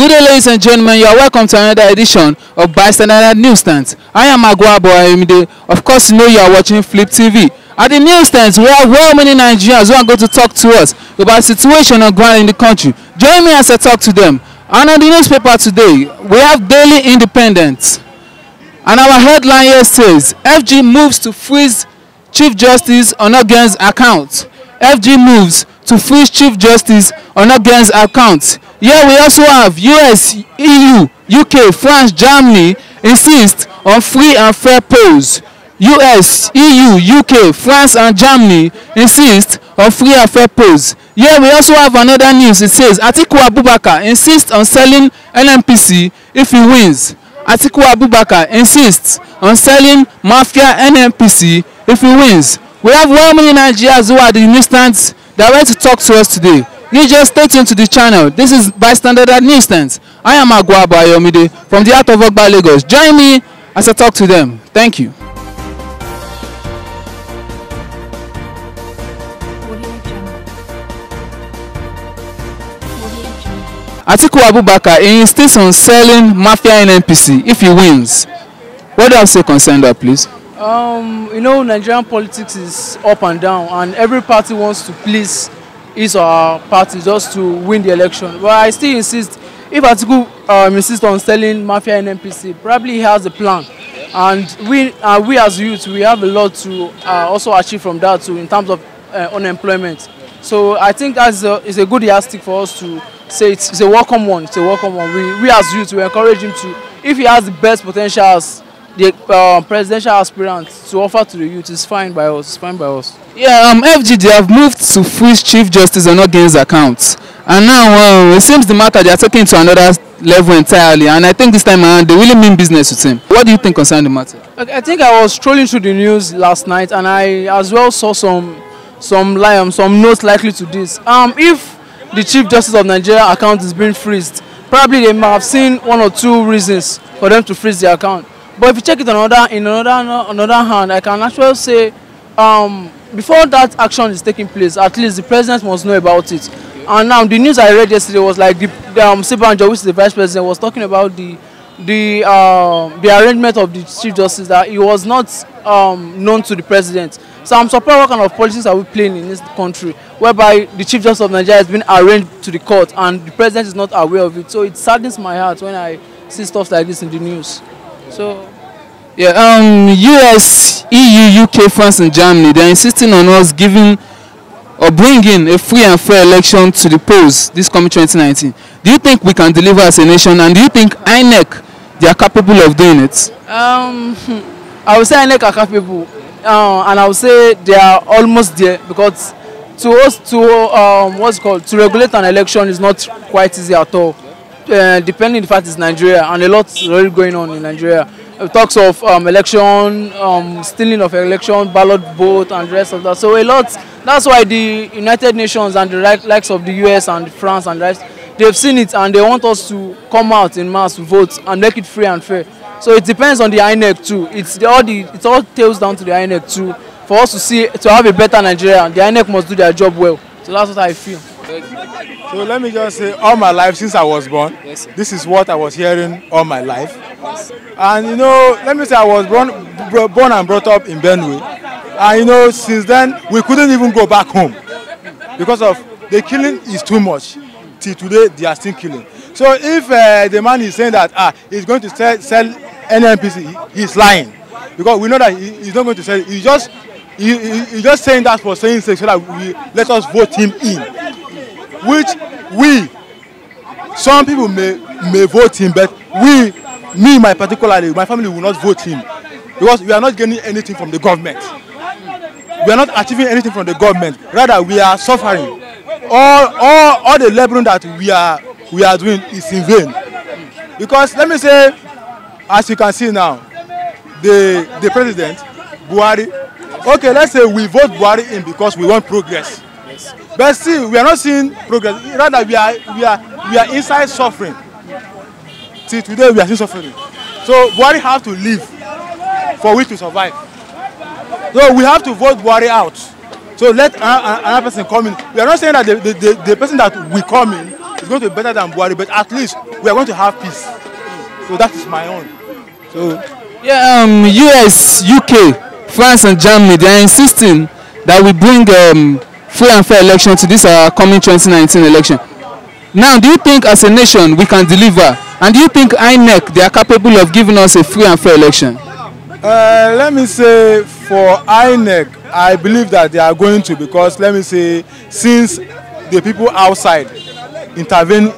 Good day, ladies and gentlemen. You are welcome to another edition of Bystander Newsstand. I am Agwabo Ayomide. Of course, you know you are watching Flip TV. At the newsstands, we have well many Nigerians who are going to talk to us about the situation on ground in the country. Join me as I talk to them. And on the newspaper today, we have Daily Independent. And our headline here says, FG moves to freeze Chief Justice Onogen's account. FG moves to freeze Chief Justice Onogen's account. Here we also have US, EU, UK, France, Germany insist on free and fair polls. US, EU, UK, France and Germany insist on free and fair polls. Here we also have another news. It says Atiku Abubakar insists on selling Nnpc if he wins. Atiku Abubakar insists on selling Mafia Nnpc if he wins. We have well many Nigerians who are the newsstands that are ready to talk to us today. You just stay tuned to the channel. This is Bystander Newsstands. I am Agwabo Ayomide from the heart of Ogba, Lagos. Join me as I talk to them. Thank you. Atiku Abubakar insists on selling Mafia Nnpc if he wins. What do you have to say concern that, please? You know, Nigerian politics is up and down, and every party wants to please his or her party just to win the election. But I still insist, if Atiku insists on selling Mafia Nnpc, probably he has a plan. And we as youth, we have a lot to also achieve from that too, in terms of unemployment. So I think that's is a good yardstick for us to say it's a welcome one. It's a welcome one. We as youth, we encourage him to, if he has the best potential as the presidential aspirant to offer to the youth, is fine by us. It's fine by us. Yeah, FG, they have moved to freeze Chief Justice Onogen's accounts, and now it seems the matter they are taking to another level entirely. And I think this time around they really mean business with him. What do you think concerning the matter? I think I was strolling through the news last night, and I as well saw some notes likely to this. If the Chief Justice of Nigeria account is being freezed, probably they might have seen one or two reasons for them to freeze the account. But if you check it in another hand, I can actually say before that action is taking place, at least the president must know about it. And now the news I read yesterday was like the Sibanjo, which is the vice president, was talking about the arrangement of the Chief Justice, that he was not known to the president. So I'm surprised what kind of politics are we playing in this country, whereby the Chief Justice of Nigeria has been arranged to the court and the president is not aware of it. So it saddens my heart when I see stuff like this in the news. So yeah, US, EU, UK, France and Germany, they're insisting on us giving or bringing a free and fair election to the polls this coming 2019. Do you think we can deliver as a nation, and do you think INEC, they are capable of doing it? I would say INEC are capable, and I would say they are almost there, because to us to regulate an election is not quite easy at all. Depending on the fact it's Nigeria, and a lot is already going on in Nigeria. It talks of election, stealing of election, ballot vote, and the rest of that. So a lot. That's why the United Nations and the likes of the US and France and the rest, they've seen it and they want us to come out in mass to vote and make it free and fair. So it depends on the INEC too. It all tails down to the INEC too. For us to have a better Nigeria, the INEC must do their job well. So that's what I feel. So let me just say, all my life since I was born, yes, this is what I was hearing all my life. Yes. And you know, let me say I was born and brought up in Benue. And you know, since then we couldn't even go back home because of the killing is too much. Till today they are still killing. So if the man is saying that he's going to sell Nnpc, he's lying, because we know that he's not going to sell it. He's just saying that for saying so that we let us vote him in, which some people may vote him, but me particularly, my family will not vote him, because we are not getting anything from the government. We are not achieving anything from the government. Rather, we are suffering. All the laboring that we are doing is in vain. Because let me say, as you can see now, the president Buhari. Okay, let's say we vote Buhari in because we want progress. Yes. But still, we are not seeing progress. Rather, we are inside suffering. Till today, we are still suffering. So Buhari have to leave for we to survive. So we have to vote Buhari out. So let another person come in. We are not saying that the person that will come in it's going to be better than Buhari, but at least we are going to have peace. So that is my own. So Yeah, US, UK, France, and Germany, they are insisting that we bring free and fair election to this coming 2019 election. Now, do you think as a nation we can deliver? And do you think INEC, they are capable of giving us a free and fair election? let me say for INEC, I believe that they are going to, because let me say, since the people outside intervene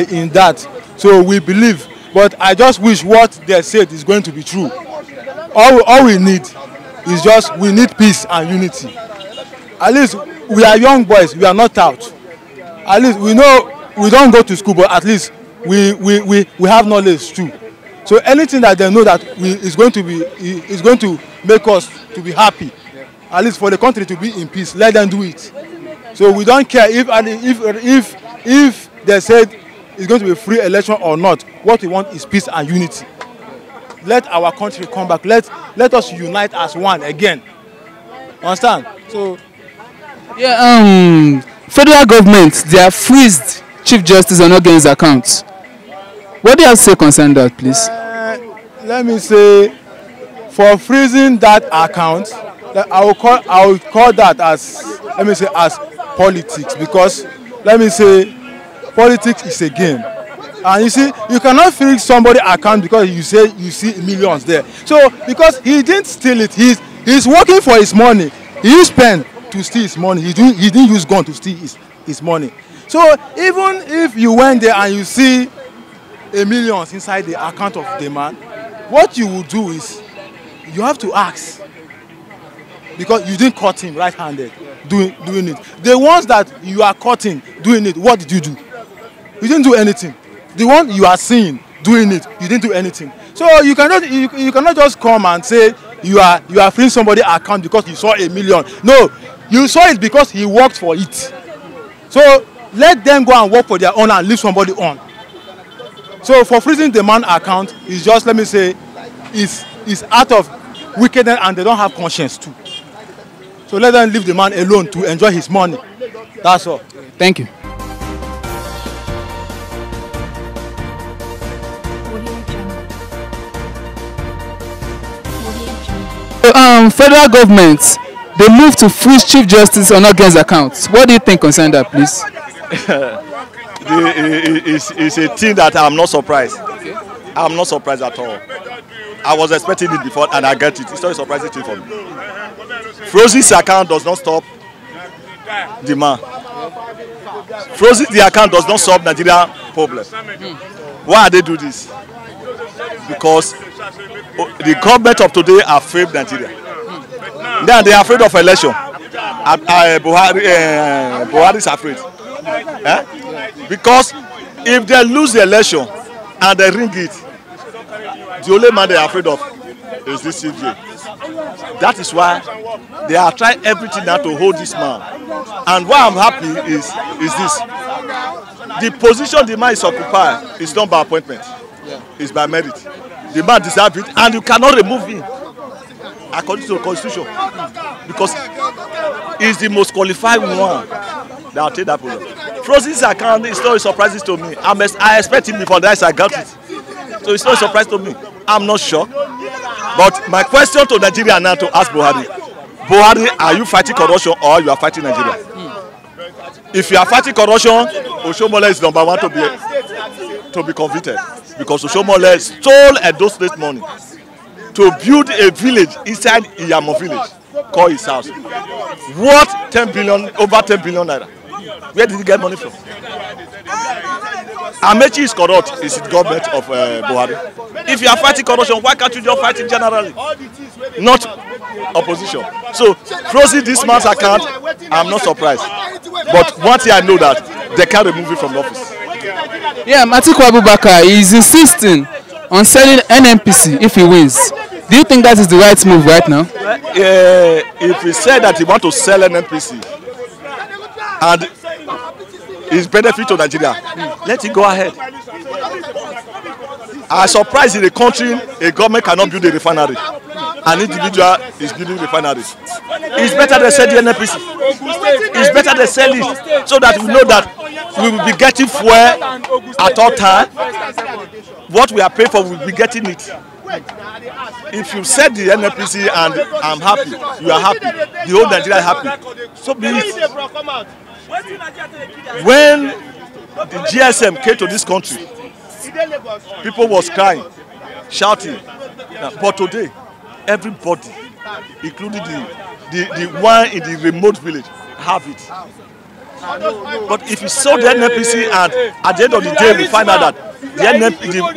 in that, so we believe. But I just wish what they said is going to be true. All we need is just, we need peace and unity. At least we are young boys, we are not out. At least we know we don't go to school, but at least we have knowledge too. So anything that they know that is going to make us to be happy, at least for the country to be in peace, let them do it. So we don't care if they said it's going to be a free election or not. What we want is peace and unity. Let our country come back. Let us unite as one again. Understand? So yeah, federal government, they have freezed Chief Justice Onogen's accounts. What do you have to say concerning that, please? Let me say, for freezing that account, I will call that as, let me say, as politics, because let me say, politics is a game. And you see, you cannot freeze somebody's account because you see millions there. So because he didn't steal it, he's working for his money. He used pen to steal his money. He didn't use gun to steal his money. So even if you went there and you see a millions inside the account of the man, what you will do is you have to ask, because you didn't cut him right-handed doing it. The ones that you are cutting doing it, what did you do? You didn't do anything. The one you are seeing doing it, you didn't do anything. So you cannot just come and say you are freeing somebody's account because you saw a million. No, you saw it because he worked for it. So let them go and work for their own and leave somebody on. So for freezing the man's account is just, let me say, is out of wickedness, and they don't have conscience too. So let them leave the man alone to enjoy his money. That's all. Thank you. Federal government, they moved to freeze Chief Justice Onogen's accounts. What do you think concerning that, please? It's a thing that I'm not surprised. I'm not surprised at all. I was expecting it before and I get it. It's not a surprising thing for me. Freezing the account does not stop the man. Freezing the account does not solve Nigeria problem. Why do they do this? Because the government of today are afraid of Nigeria. Then they are afraid of election. Buhari is afraid. Because if they lose the election and they ring it, the only man they are afraid of is this CJ. That is why they are trying everything now to hold this man. And why I'm happy is this. The position the man is occupied is not by appointment. It's by merit. The man deserves it and you cannot remove him according to the constitution. Because he's the most qualified one that will take that problem. Frozen's account is not a surprise to me. I expect him before that, I got it. So it's not a surprise to me. I'm not sure. But my question to Nigeria now to ask Buhari, are you fighting corruption or you are fighting Nigeria? If you are fighting corruption, Oshomole is number one to be convicted. Because Oshomole stole Edo State money to build a village inside Iyamo village, called his house. What 10 billion, over 10 billion naira? Where did he get money from? Amechi is corrupt, is the government of Buhari. If you are fighting corruption, why can't you just fight it generally? Not opposition. So, freezing this man's account, I'm not surprised. But one thing I know that they can't remove it from the office. Yeah, Atiku Abubakar is insisting on selling Nnpc if he wins. Do you think that is the right move right now? If he said that he wants to sell Nnpc and his benefit to Nigeria, let it go ahead. I'm surprised in a country a government cannot build a refinery. An individual is building refineries. It's better they sell the Nnpc. It's better they sell it so that we know that we will be getting fuel at all time. What we are paying for, we will be getting it. If you said the Nnpc and I'm happy, you are happy, the whole Nigeria is happy. So be it. When the GSM came to this country, people was crying, shouting. But today, everybody, including the one in the remote village, have it. But if you sold the Nnpc and at the end of the day we find out that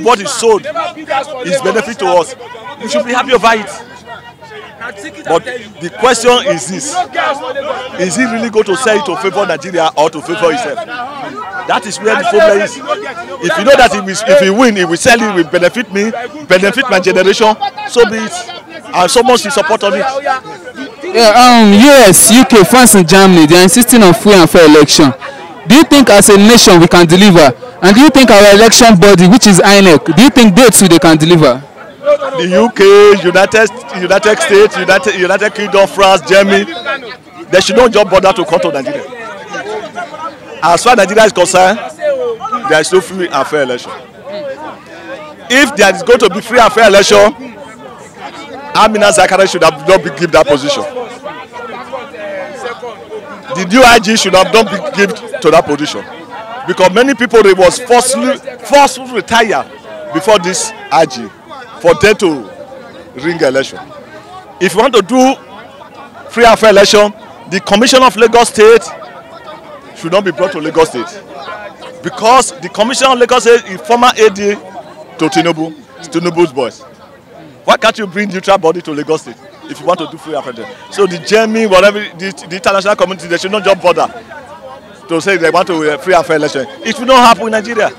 what is sold is benefit to us, we should be happy over it. But the question is this: is he really going to sell it to favor Nigeria or to favor himself? That is where the problem is. If you know that if he win, he will sell it, it will benefit me, benefit my generation, so be it. And so much support on it. Yeah, US, UK, France and Germany, they are insisting on free and fair election. Do you think as a nation we can deliver? And do you think our election body, which is INEC, do you think they too they can deliver? The UK, United States, United Kingdom, France, Germany, they should not just bother to come to Nigeria. As far as Nigeria is concerned, there is no free and fair election. If there is going to be free and fair election, Amina Zakari should have not been given that position. The new IG should have not been given to that position, because many people they was forcefully retire before this IG for them to ring election. If you want to do free and fair election, the Commission of Lagos State should not be brought to Lagos State, because the Commission of Lagos State is former AD to Tinubu's boys. Why can't you bring neutral body to Lagos State if you want to do free and fair election? So the Germany, whatever, the international community, they should not just bother to say they want to free and fair election. It will not happen in Nigeria.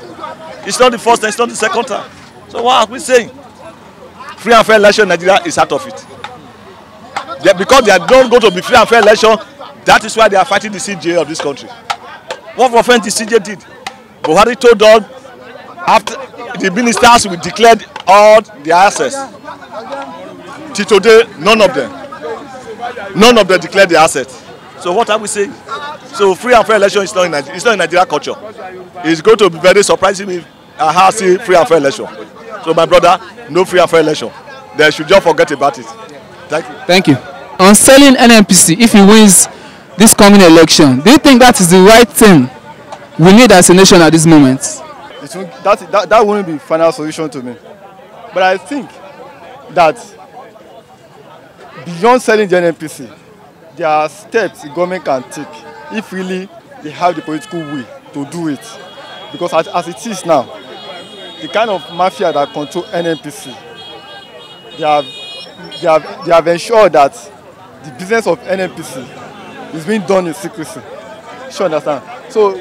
It's not the first time, it's not the second time. So what are we saying? Free and fair election in Nigeria is out of it. Because they are not going to be free and fair election, that is why they are fighting the CJ of this country. What offense the CJ did? Buhari told them after the ministers will declare all their assets. Till today, none of them declared their assets. So what are we saying? So free and fair election is not in Nigeria. It's not in Nigeria culture. It's going to be very surprising if I have seen free and fair election. So my brother, no free and fair election. They should just forget about it. Thank you. Thank you. On selling Nnpc, if he wins this coming election, do you think that is the right thing we need as a nation at this moment? That wouldn't be final solution to me. But I think that beyond selling the Nnpc, there are steps the government can take if really they have the political will to do it. Because as it is now, the kind of mafia that control Nnpc, they have ensured that the business of Nnpc is being done in secrecy. You understand? So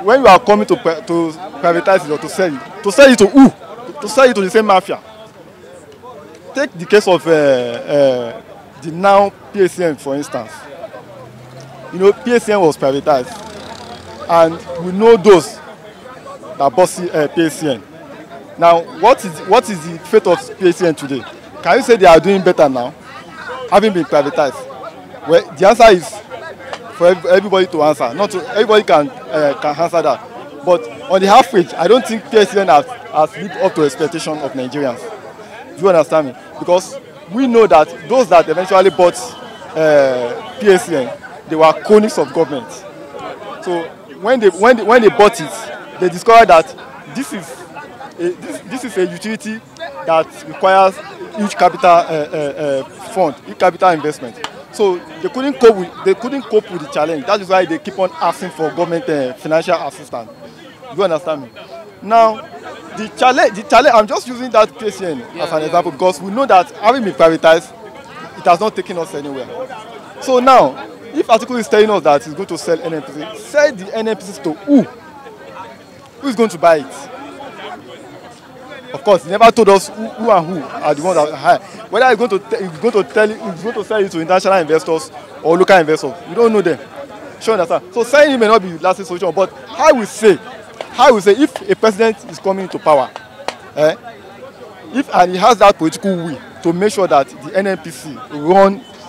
when you are coming to privatize it or to sell it to who? To sell it to the same mafia. Take the case of the now PSN, for instance. You know, PSN was privatized, and we know those that bought PSN. Now, what is the fate of PSN today? Can you say they are doing better now, having been privatized? Well, the answer is for everybody to answer. Not to, everybody can answer that. But on the average, I don't think PSN has lived up to expectation of Nigerians. Do you understand me? Because we know that those that eventually bought PSN, they were cronies of government. So when they bought it, they discovered that this is a utility that requires huge capital fund, huge capital investment. So they couldn't cope with the challenge. That is why they keep on asking for government financial assistance. Do you understand me? Now, the challenge. I'm just using that PSN as an example because we know that having been privatized, it has not taken us anywhere. So now, if Atiku is telling us that he's going to sell Nnpc, sell the Nnpc to who? Who is going to buy it? Of course, he never told us who are the ones that hire. Whether he's going to sell it to international investors or local investors, we don't know them. Sure, understand? So selling it may not be the lasting solution, but I will say if a president is coming to power, and he has that political will to make sure that the Nnpc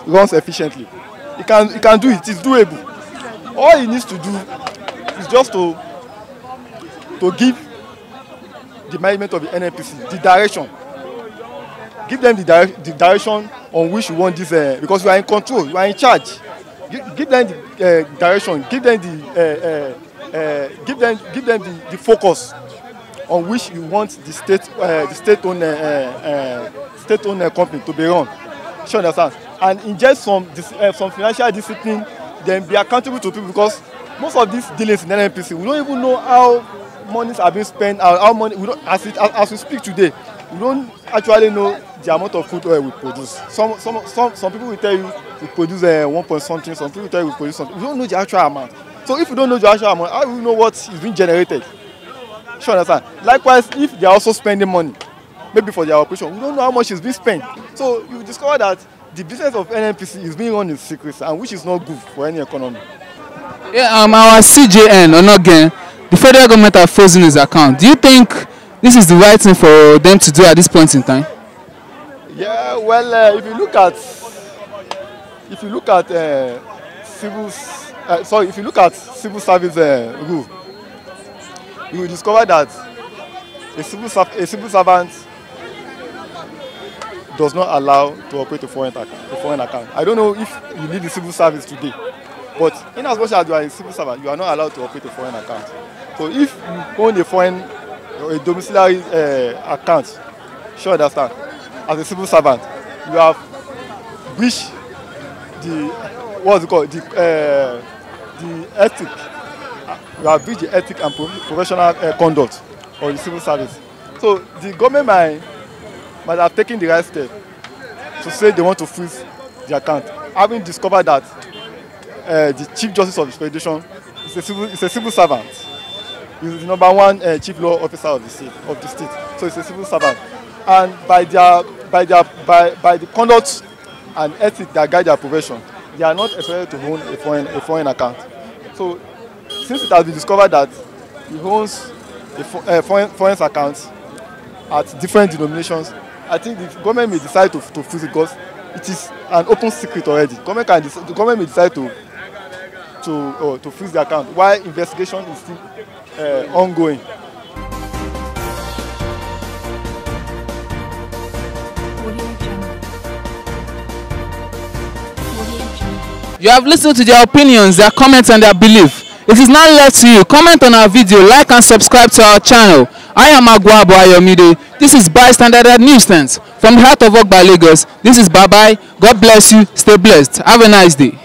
runs efficiently, he can do it. It's doable. All he needs to do is just to to give the management of the Nnpc the direction. Give them the direction on which you want this, because you are in control, you are in charge. Give them the direction, give them the focus on which you want the state-owned company to be run. You understand? And inject some financial discipline, then be accountable to people, because most of these dealings in Nnpc, we don't even know how monies are being spent, how money, we don't, as we speak today, we don't actually know the amount of crude oil we produce. Some people will tell you we produce 1 point something, some people will tell you we produce something. We don't know the actual amount. So if we don't know the actual amount, how do we know what is being generated? You understand? Likewise, if they are also spending money, maybe for their operation, we don't know how much is being spent. So you discover that the business of Nnpc is being run in secrecy, and which is not good for any economy. Yeah, our CJN or not again, the federal government have frozen his account. Do you think this is the right thing for them to do at this point in time? Yeah, well, if you look at civil service rule, you will discover that a civil servant does not allow to operate a foreign account. I don't know if you need the civil service today, but in as much as you are a civil servant, you are not allowed to operate a foreign account. So if you own a domiciliary account, sure, understand, as a civil servant, you have breached the ethic. You have breached the ethic and professional conduct of the civil service. So the government might have taken the right step to say they want to freeze the account, having discovered that the Chief Justice of the Federation is a civil servant. He's the #1 chief law officer of the state. So he's a civil servant, and by the conduct and ethics that guide their profession, they are not expected to own a foreign account. So since it has been discovered that he owns a foreign accounts at different denominations, I think the government may decide to freeze it, because it is an open secret already. The government may decide to freeze the account while investigation is still ongoing. You have listened to their opinions, their comments and their belief. It is now left to you. Comment on our video, like and subscribe to our channel. I am Agwabo Ayomide. This is Bystander Newsstands. From the heart of Ogba, Lagos, this is Bye Bye. God bless you. Stay blessed. Have a nice day.